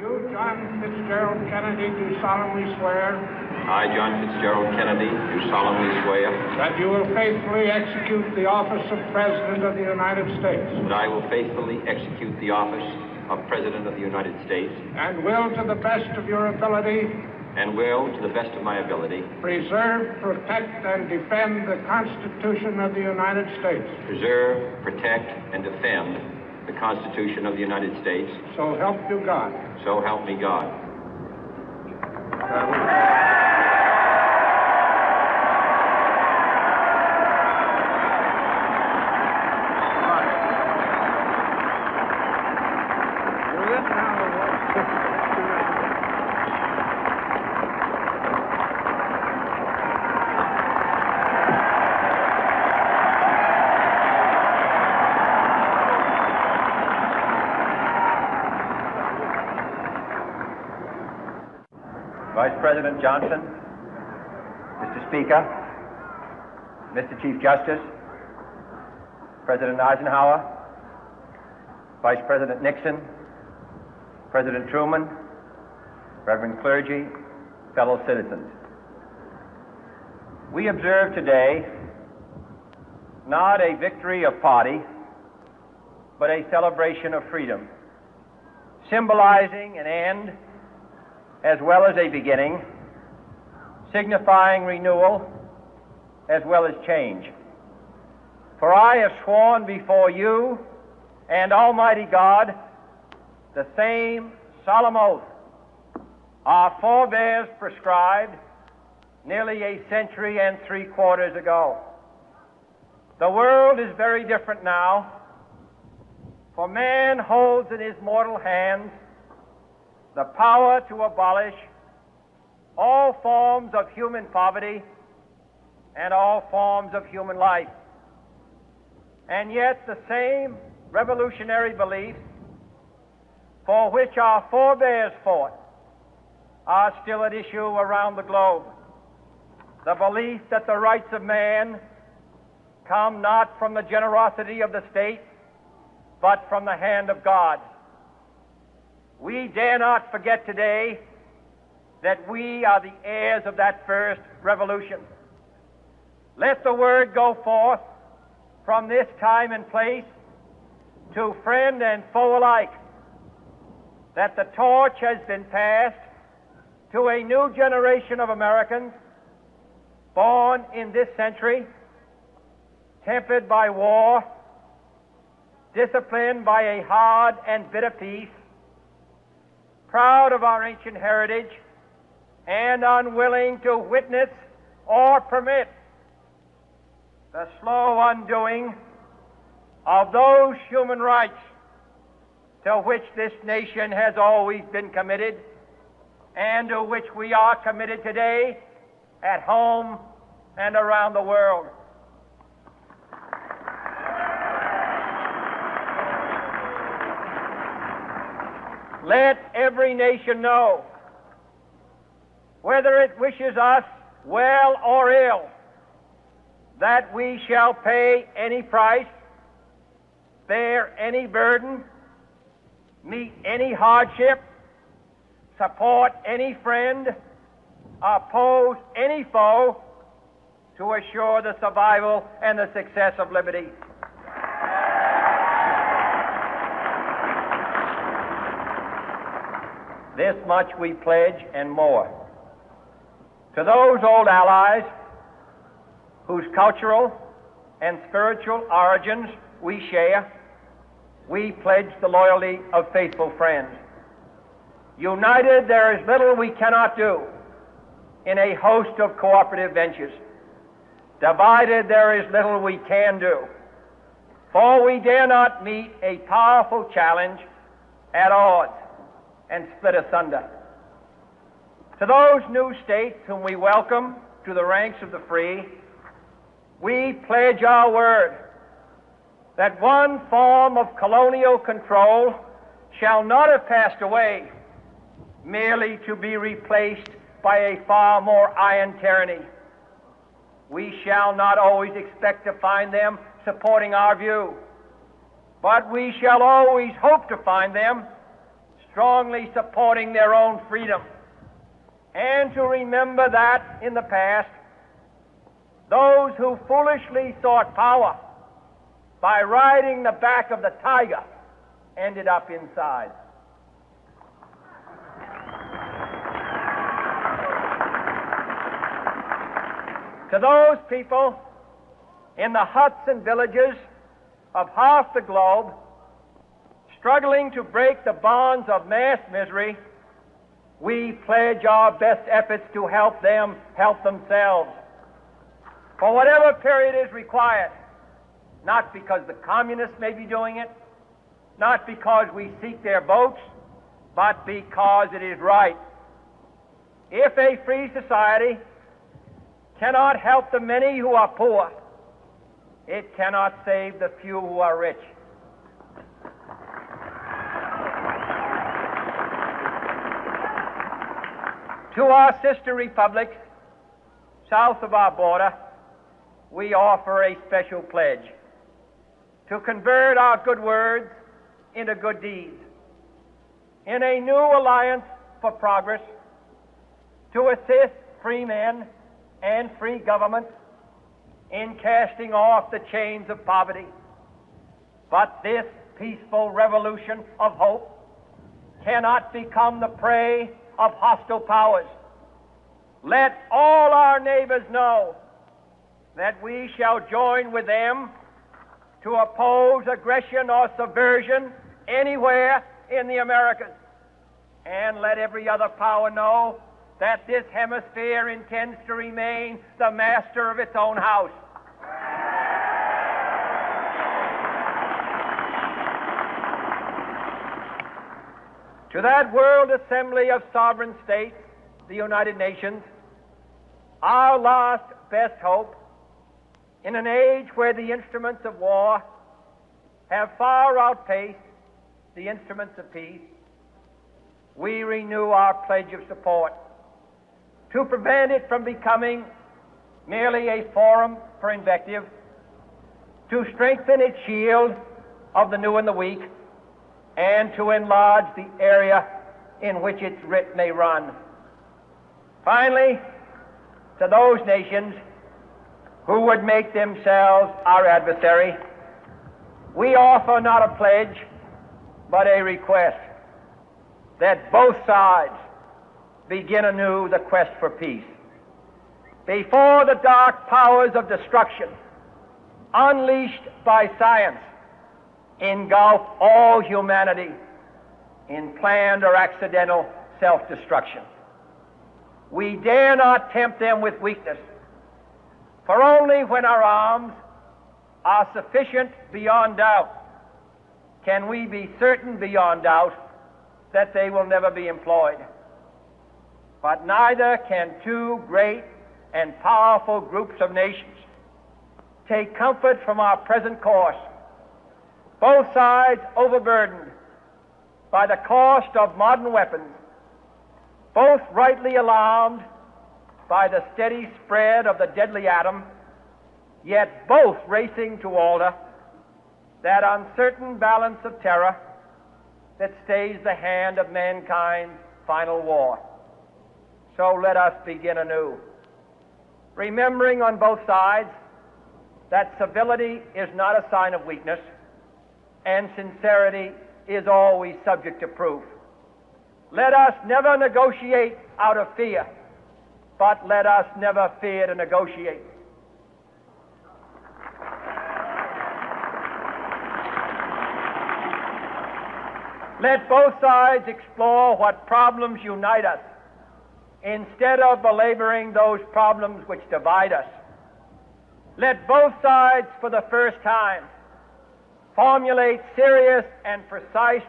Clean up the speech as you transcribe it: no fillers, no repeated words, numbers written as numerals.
You, John Fitzgerald Kennedy, do solemnly swear. I, John Fitzgerald Kennedy, do solemnly swear. That you will faithfully execute the office of President of the United States. That I will faithfully execute the office of President of the United States. And will, to the best of your ability. And will, to the best of my ability. Preserve, protect, and defend the Constitution of the United States. Preserve, protect, and defend the Constitution of the United States. So help you God. So help me God. Vice President Johnson, Mr. Speaker, Mr. Chief Justice, President Eisenhower, Vice President Nixon, President Truman, Reverend clergy, fellow citizens. We observe today not a victory of party, but a celebration of freedom, symbolizing an end as well as a beginning, signifying renewal as well as change. For I have sworn before you and Almighty God the same solemn oath our forebears prescribed nearly a century and 3/4 ago. The world is very different now, for man holds in his mortal hands the power to abolish all forms of human poverty and all forms of human life. And yet the same revolutionary beliefs for which our forebears fought are still at issue around the globe. The belief that the rights of man come not from the generosity of the state, but from the hand of God. We dare not forget today that we are the heirs of that first revolution. Let the word go forth from this time and place to friend and foe alike that the torch has been passed to a new generation of Americans born in this century, tempered by war, disciplined by a hard and bitter peace, proud of our ancient heritage, and unwilling to witness or permit the slow undoing of those human rights to which this nation has always been committed and to which we are committed today at home and around the world. Let every nation know, whether it wishes us well or ill, that we shall pay any price, bear any burden, meet any hardship, support any friend, oppose any foe to assure the survival and the success of liberty. This much we pledge and more. To those old allies whose cultural and spiritual origins we share, we pledge the loyalty of faithful friends. United, there is little we cannot do in a host of cooperative ventures. Divided, there is little we can do, for we dare not meet a powerful challenge at odds and split asunder. To those new states whom we welcome to the ranks of the free, we pledge our word that one form of colonial control shall not have passed away merely to be replaced by a far more iron tyranny. We shall not always expect to find them supporting our view, but we shall always hope to find them strongly supporting their own freedom, and to remember that in the past, those who foolishly sought power by riding the back of the tiger ended up inside. To those people in the huts and villages of half the globe struggling to break the bonds of mass misery, we pledge our best efforts to help them help themselves for whatever period is required, not because the communists may be doing it, not because we seek their votes, but because it is right. If a free society cannot help the many who are poor, it cannot save the few who are rich. To our sister republics south of our border, we offer a special pledge to convert our good words into good deeds, in a new alliance for progress, to assist free men and free governments in casting off the chains of poverty. But this peaceful revolution of hope cannot become the prey of hostile powers. Let all our neighbors know that we shall join with them to oppose aggression or subversion anywhere in the Americas. And let every other power know that this hemisphere intends to remain the master of its own house. To that world assembly of sovereign states, the United Nations, our last best hope, in an age where the instruments of war have far outpaced the instruments of peace, we renew our pledge of support to prevent it from becoming merely a forum for invective, to strengthen its shield of the new and the weak, and to enlarge the area in which its writ may run. Finally, to those nations who would make themselves our adversary, we offer not a pledge, but a request that both sides begin anew the quest for peace. Before the dark powers of destruction, unleashed by science, engulf all humanity in planned or accidental self-destruction, we dare not tempt them with weakness, for only when our arms are sufficient beyond doubt can we be certain beyond doubt that they will never be employed. But neither can two great and powerful groups of nations take comfort from our present course, both sides overburdened by the cost of modern weapons, both rightly alarmed by the steady spread of the deadly atom, yet both racing to alter that uncertain balance of terror that stays the hand of mankind's final war. So let us begin anew, remembering on both sides that civility is not a sign of weakness, and sincerity is always subject to proof. Let us never negotiate out of fear, but let us never fear to negotiate. Let both sides explore what problems unite us, instead of belaboring those problems which divide us. Let both sides, for the first time, formulate serious and precise